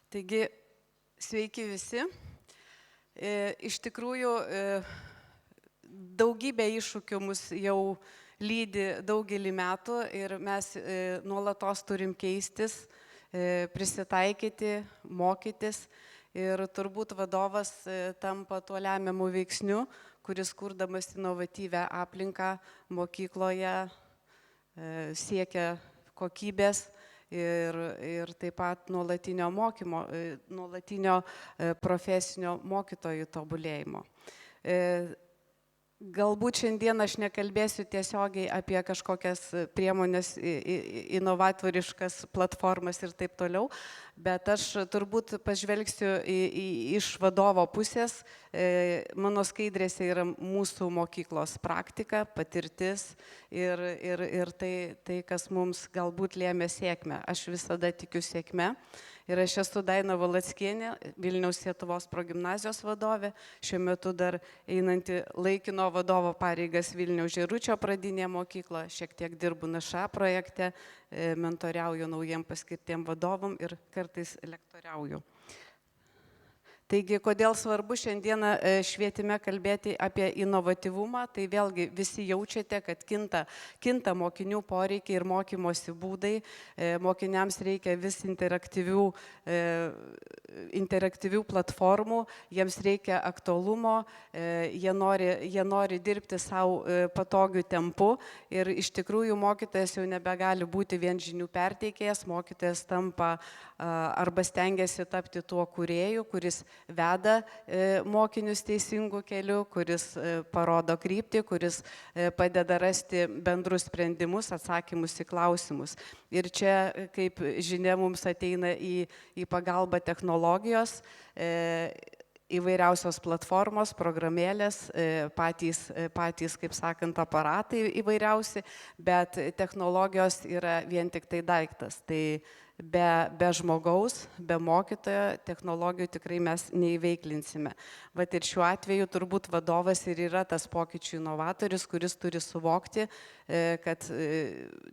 Taigi, sveiki visi. Iš tikrųjų, daugybė iššūkių mus jau lydi daugelį metų ir mes nuolatos turim keistis, prisitaikyti, mokytis. Ir turbūt vadovas tampa tuo lemiamu veiksniu, kuris kurdamas inovatyvią aplinką mokykloje siekia kokybės ir taip pat nuolatinio mokymo, nuolatinio profesinio mokytojų tobulėjimo. Galbūt šiandien aš nekalbėsiu tiesiogiai apie kažkokias priemonės, inovatoriškas platformas ir taip toliau, bet aš turbūt pažvelgsiu iš vadovo pusės. Mano skaidrėse yra mūsų mokyklos praktika, patirtis ir tai, kas mums galbūt lėmė sėkmę. Aš visada tikiu sėkme. Ir aš esu Daina Valackienė, Vilniaus Sietuvos progimnazijos vadovė, šiuo metu dar einanti laikino vadovo pareigas Vilniaus Žėručio pradinėje mokykloje, šiek tiek dirbu NŠA projekte, mentoriauju naujiem paskirtiem vadovam ir kartais lektoriauju. Taigi, kodėl svarbu šiandieną švietime kalbėti apie inovatyvumą, tai vėlgi visi jaučiate, kad kinta mokinių poreikiai ir mokymosi būdai, mokiniams reikia vis interaktyvių platformų, jiems reikia aktualumo, jie nori dirbti savo patogiu tempu ir iš tikrųjų mokytojas jau nebegali būti vien žinių perteikėjas, mokytojas tampa arba stengiasi tapti tuo kūrėju, kuris veda mokinius teisingų kelių, kuris parodo kryptį, kuris padeda rasti bendrus sprendimus, atsakymus į klausimus. Ir čia, kaip žinia, mums ateina į pagalbą technologijos, įvairiausios platformos, programėlės, patys, kaip sakant, aparatai įvairiausi, bet technologijos yra vien tik tai daiktas. Tai be žmogaus, be mokytojo technologijų tikrai mes neįveiklinsime. Vat ir šiuo atveju turbūt vadovas ir yra tas pokyčių inovatorius, kuris turi suvokti, kad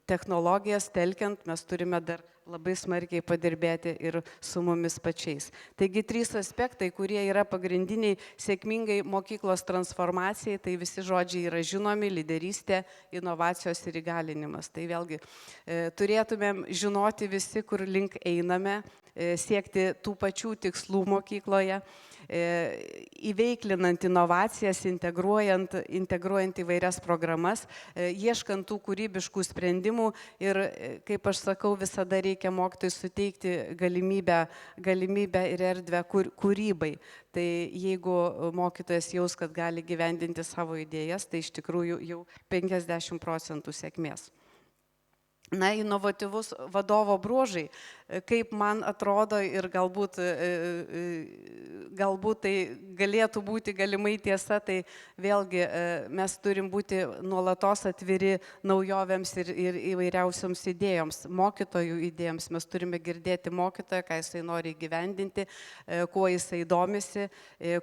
technologijas telkiant mes turime dar labai smarkiai padirbėti ir su mumis pačiais. Taigi 3 aspektai, kurie yra pagrindiniai sėkmingai mokyklos transformacijai, tai visi žodžiai yra žinomi: lyderystė, inovacijos ir įgalinimas. Tai vėlgi turėtumėm žinoti visi, kur link einame, siekti tų pačių tikslų mokykloje, įveiklinant inovacijas, integruojant įvairias programas, ieškant tų kūrybiškų sprendimų ir, kaip aš sakau, visada reikia mokytojui suteikti galimybę ir erdvę kūrybai. Tai jeigu mokytojas jaus, kad gali gyvendinti savo idėjas, tai iš tikrųjų jau 50% sėkmės. Na, inovatyvus vadovo bruožai, kaip man atrodo ir galbūt tai galėtų būti galimai tiesa, tai vėlgi mes turim būti nuolatos atviri naujovėms ir įvairiausioms idėjoms, mokytojų idėjoms. Mes turime girdėti mokytoją, ką jisai nori įgyvendinti, kuo jisai domisi,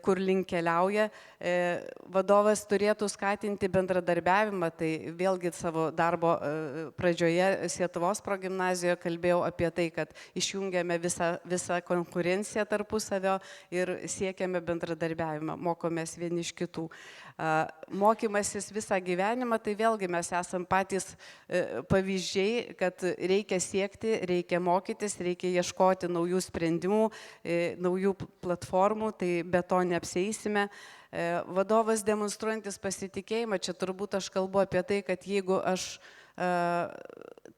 kur link keliauja. Vadovas turėtų skatinti bendradarbiavimą, tai vėlgi savo darbo pradžioje Sietuvos progimnazijoje kalbėjau apie tai, kad išjungiame visą konkurenciją tarpusavio ir siekiame bendradarbiavimą, mokomės vieni iš kitų. Mokymasis visą gyvenimą, tai vėlgi mes esam patys pavyzdžiai, kad reikia siekti, reikia mokytis, reikia ieškoti naujų sprendimų, naujų platformų, tai be to neapsieisime. Vadovas demonstruojantis pasitikėjimą, čia turbūt aš kalbu apie tai, kad jeigu aš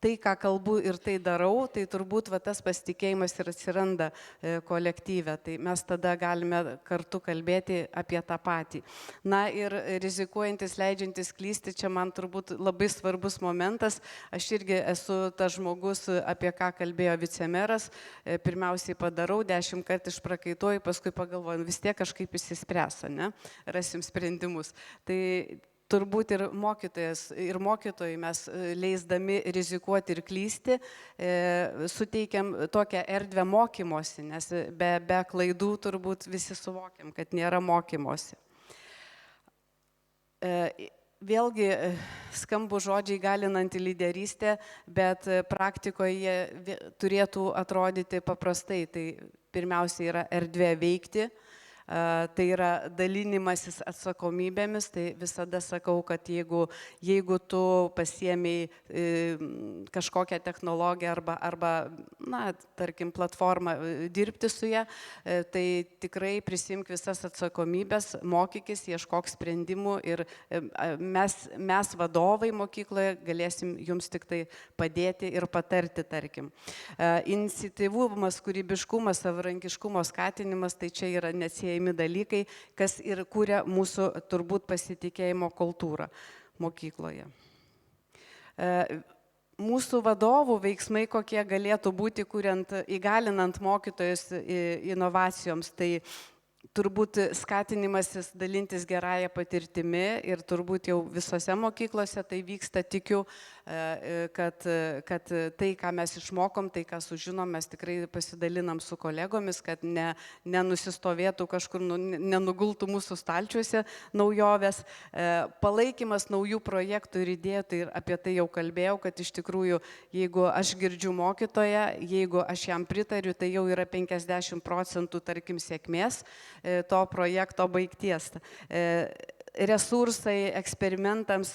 tai, ką kalbu ir tai darau, tai turbūt tas pasitikėjimas ir atsiranda kolektyve. Tai mes tada galime kartu kalbėti apie tą patį. Na ir rizikuojantis, leidžiantis klysti, čia man turbūt labai svarbus momentas. Aš irgi esu tas žmogus, apie ką kalbėjo vicemeras. Pirmiausiai padarau, 10 kartų išprakaituoju, paskui pagalvoju, vis tiek kažkaip išsispręs, ne? Rasim sprendimus. Tai turbūt ir mokytojai mes leisdami rizikuoti ir klysti, suteikiam tokią erdvę mokymosi, nes be klaidų turbūt visi suvokiam, kad nėra mokymosi. Vėlgi skambų žodžiai galinanti lyderystė, bet praktikoje turėtų atrodyti paprastai. Tai pirmiausia yra erdvė veikti. Tai yra dalinimasis atsakomybėmis, tai visada sakau, kad jeigu tu pasiėmei kažkokią technologiją arba tarkim, platformą dirbti su ją, tai tikrai prisimk visas atsakomybės, mokykis, ieškok sprendimų ir mes vadovai mokykloje galėsim jums tik tai padėti ir patarti, tarkim. Iniciatyvumas, kūrybiškumas, savarankiškumo skatinimas, tai čia yra neatsiejami dalykai, kas ir kūrė mūsų turbūt pasitikėjimo kultūrą mokykloje. Mūsų vadovų veiksmai, kokie galėtų būti, įgalinant mokytojus inovacijoms, tai turbūt skatinimasis dalintis gerąją patirtimi ir turbūt jau visose mokyklose tai vyksta, tikiu, kad tai, ką mes išmokom, tai, ką sužinom, mes tikrai pasidalinam su kolegomis, kad nenusistovėtų kažkur, nenugultų mūsų stalčiuose naujovės. Palaikymas naujų projektų ir idėjų, tai apie tai jau kalbėjau, kad iš tikrųjų, jeigu aš girdžiu mokytoją, jeigu aš jam pritariu, tai jau yra 50%, tarkim, sėkmės to projekto baigties. Resursai, eksperimentams,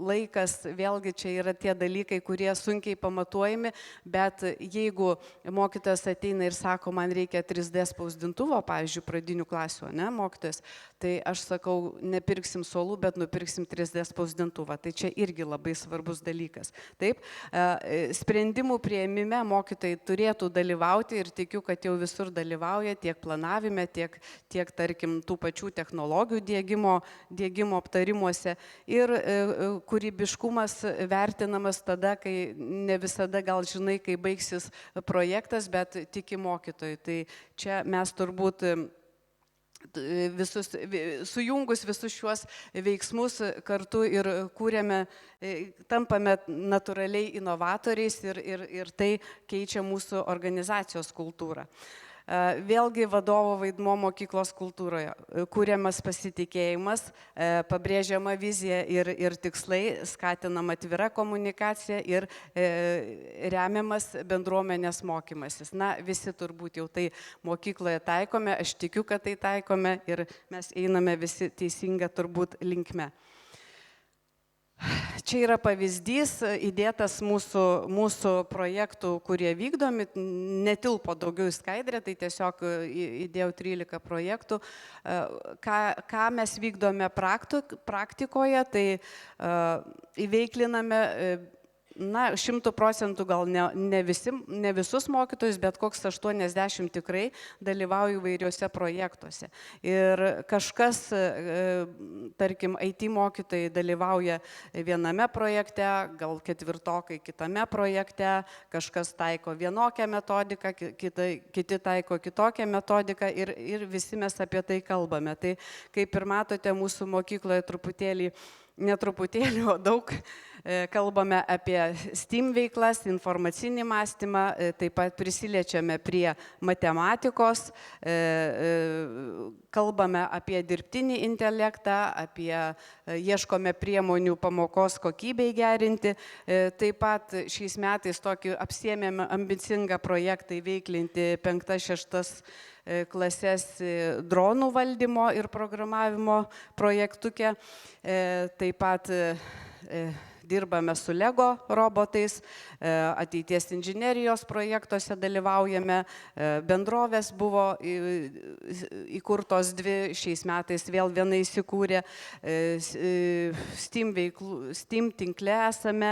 laikas, vėlgi čia yra tie dalykai, kurie sunkiai pamatuojami, bet jeigu mokytojas ateina ir sako, man reikia 3D spausdintuvo, pavyzdžiui, pradinių klasių, ne, mokytojas, tai aš sakau, nepirksim suolų, bet nupirksim 3D spausdintuvą. Tai čia irgi labai svarbus dalykas. Taip, sprendimų priėmime mokytojai turėtų dalyvauti ir tikiu, kad jau visur dalyvauja, tiek planavime, tiek tarkim, tų pačių technologijų diegimo aptarimuose. Ir kūrybiškumas vertinamas tada, kai ne visada gal žinai, kai baigsis projektas, bet tiki mokytojai. Tai čia mes turbūt sujungus visus šiuos veiksmus kartu ir kūrėme, tampame natūraliai inovatoriais ir tai keičia mūsų organizacijos kultūrą. Vėlgi vadovo vaidmuo mokyklos kultūroje. Kūriamas pasitikėjimas, pabrėžiama vizija ir tikslai, skatinama atvira komunikacija ir remiamas bendruomenės mokymasis. Na, visi turbūt jau tai mokykloje taikome, aš tikiu, kad tai taikome ir mes einame visi teisinga turbūt linkme. Čia yra pavyzdys įdėtas mūsų projektų, kurie vykdomi, netilpo daugiau į skaidrę, tai tiesiog įdėjau 13 projektų. Ką mes vykdome praktikoje, tai įveikliname 100% gal ne visus mokytojus, bet koks 80 tikrai dalyvauja įvairiuose projektuose. Ir kažkas, tarkim, IT mokytojai dalyvauja viename projekte, gal ketvirtokai kitame projekte, kažkas taiko vienokią metodiką, kiti taiko kitokią metodiką ir visi mes apie tai kalbame. Tai kaip ir matote, mūsų mokykloje netruputėlį, o daug kalbame apie STEAM veiklas, informacinį mąstymą, taip pat prisiliečiame prie matematikos, kalbame apie dirbtinį intelektą, ieškome priemonių pamokos kokybei gerinti. Taip pat šiais metais tokį apsiėmėme ambicingą projektą įveiklinti 5-6 klasės dronų valdymo ir programavimo projektuke. Taip pat dirbame su LEGO robotais, ateities inžinerijos projektuose dalyvaujame, bendrovės buvo įkurtos 2, šiais metais vėl viena įsikūrė, STEAM tinkle esame,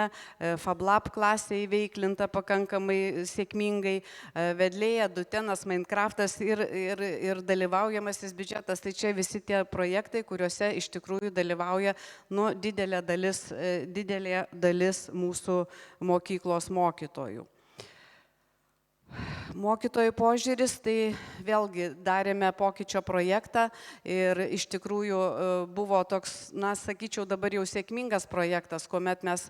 FabLab klasė įveiklinta pakankamai sėkmingai, Vedlėja, Dutenas, Minecraftas ir dalyvaujamasis biudžetas. Tai čia visi tie projektai, kuriuose iš tikrųjų dalyvauja didelė dalis mūsų mokyklos mokytojų. Mokytojų požiūris, tai vėlgi darėme pokyčio projektą ir iš tikrųjų buvo toks, sakyčiau, dabar jau sėkmingas projektas, kuomet mes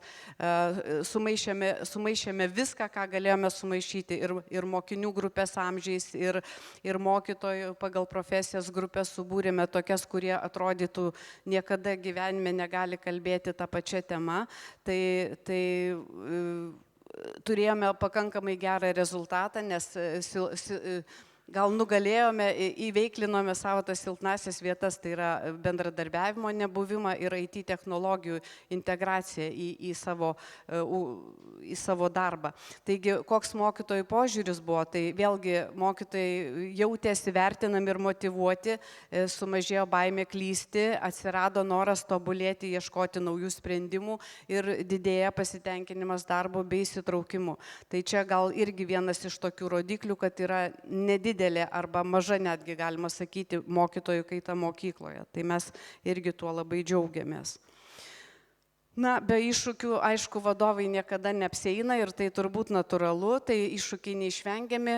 sumaišėme viską, ką galėjome sumaišyti ir mokinių grupės amžiais, ir mokytojų pagal profesijas grupės subūrėme tokias, kurie atrodytų niekada gyvenime negali kalbėti tą pačią temą. Tai turėjome pakankamai gerą rezultatą, nes gal nugalėjome, įveiklinome savo tas silpnasias vietas, tai yra bendradarbiavimo nebuvimą ir IT technologijų integraciją į savo darbą. Taigi, koks mokytojų požiūris buvo, tai vėlgi mokytojai jautėsi vertinami ir motyvuoti, sumažėjo baimė klysti, atsirado noras tobulėti, ieškoti naujų sprendimų ir didėja pasitenkinimas darbo bei įsitraukimu. Tai čia gal irgi vienas iš tokių rodiklių, kad yra nedidelė arba maža netgi, galima sakyti, mokytojų kaita mokykloje. Tai mes irgi tuo labai džiaugiamės. Na, be iššūkių, aišku, vadovai niekada neapsieina ir tai turbūt natūralu, tai iššūkiai neišvengiami.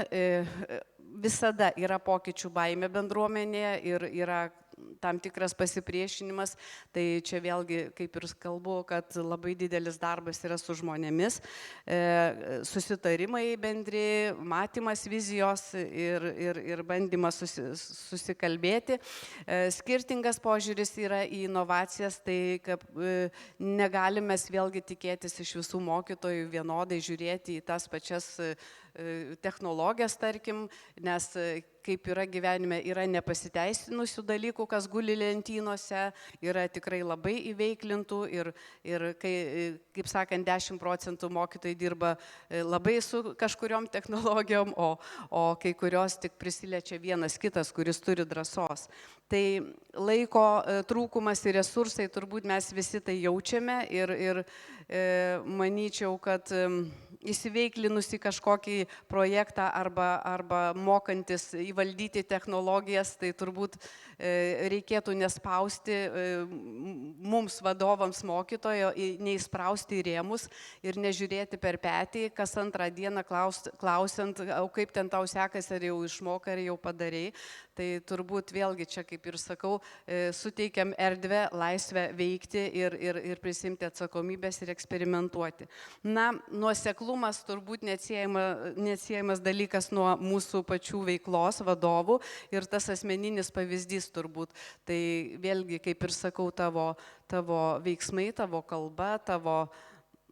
Visada yra pokyčių baimė bendruomenėje ir yra tam tikras pasipriešinimas, tai čia vėlgi, kaip ir kalbu, kad labai didelis darbas yra su žmonėmis, susitarimai bendri, matymas vizijos ir bandymas susikalbėti. Skirtingas požiūris yra į inovacijas, tai kad negalime mes vėlgi tikėtis iš visų mokytojų vienodai žiūrėti į tas pačias technologijas, tarkim, nes kaip yra gyvenime, yra nepasiteisinusių dalykų, kas guli lentynose, yra tikrai labai įveiklintų ir kaip sakant, 10% mokytojai dirba labai su kažkuriom technologijom, o kai kurios tik prisiliečia vienas kitas, kuris turi drąsos. Tai laiko trūkumas ir resursai, turbūt mes visi tai jaučiame ir manyčiau, kad įsiveiklinus į kažkokį projektą arba mokantis įvaldyti technologijas, tai turbūt reikėtų nespausti mums vadovams mokytojo, neįsprausti į rėmus ir nežiūrėti per petį, kas antrą dieną klausiant, kaip ten tau sekasi, ar jau išmokai, ar jau padarei. Tai turbūt vėlgi čia, kaip ir sakau, suteikiam erdvę, laisvę veikti ir prisimti atsakomybės ir eksperimentuoti. Na, nuoseklumas turbūt neatsiejamas dalykas nuo mūsų pačių veiklos vadovų ir tas asmeninis pavyzdys turbūt. Tai vėlgi, kaip ir sakau, tavo veiksmai, tavo kalba, tavo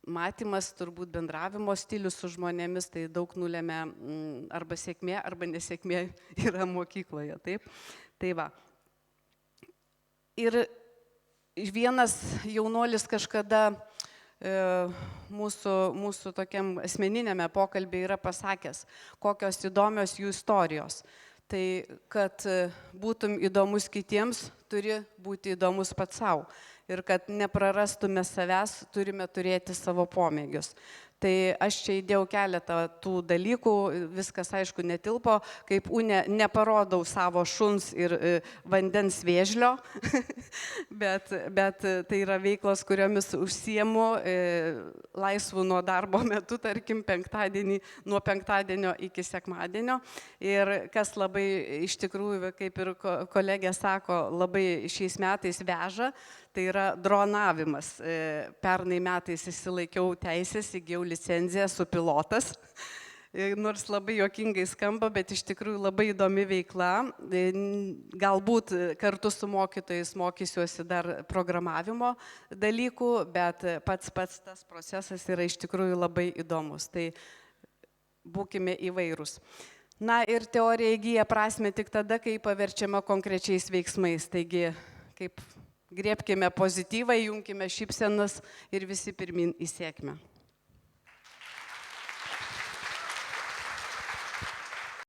matymas, turbūt bendravimo stilius su žmonėmis, tai daug nulėmė arba sėkmė, arba nesėkmė yra mokykloje. Taip? Tai va. Ir vienas jaunuolis kažkada mūsų tokiam asmeniniame pokalbėje yra pasakęs, kokios įdomios jų istorijos. Tai kad būtum įdomus kitiems, turi būti įdomus pats savo. Ir kad neprarastume savęs, turime turėti savo pomėgius. Tai aš čia įdėjau keletą tų dalykų, viskas aišku netilpo, kaip Unė neparodau savo šuns ir vandens vėžlio, bet tai yra veiklos, kuriomis užsiemu laisvų nuo darbo metu, tarkim, nuo penktadienio iki sekmadienio. Ir kas labai iš tikrųjų, kaip ir kolegė sako, labai šiais metais veža, tai yra dronavimas. Pernai metais išsilaikiau teisės, įgijau licenciją, esu pilotas. Nors labai juokingai skamba, bet iš tikrųjų labai įdomi veikla. Galbūt kartu su mokytojais mokysiuosi dar programavimo dalykų, bet pats tas procesas yra iš tikrųjų labai įdomus. Tai būkime įvairūs. Na ir teorija įgyja prasme tik tada, kai paverčiama konkrečiais veiksmais. Taigi, kaip griebkime pozityvą, junkime šypsenas ir visi pirmin į sėkmę.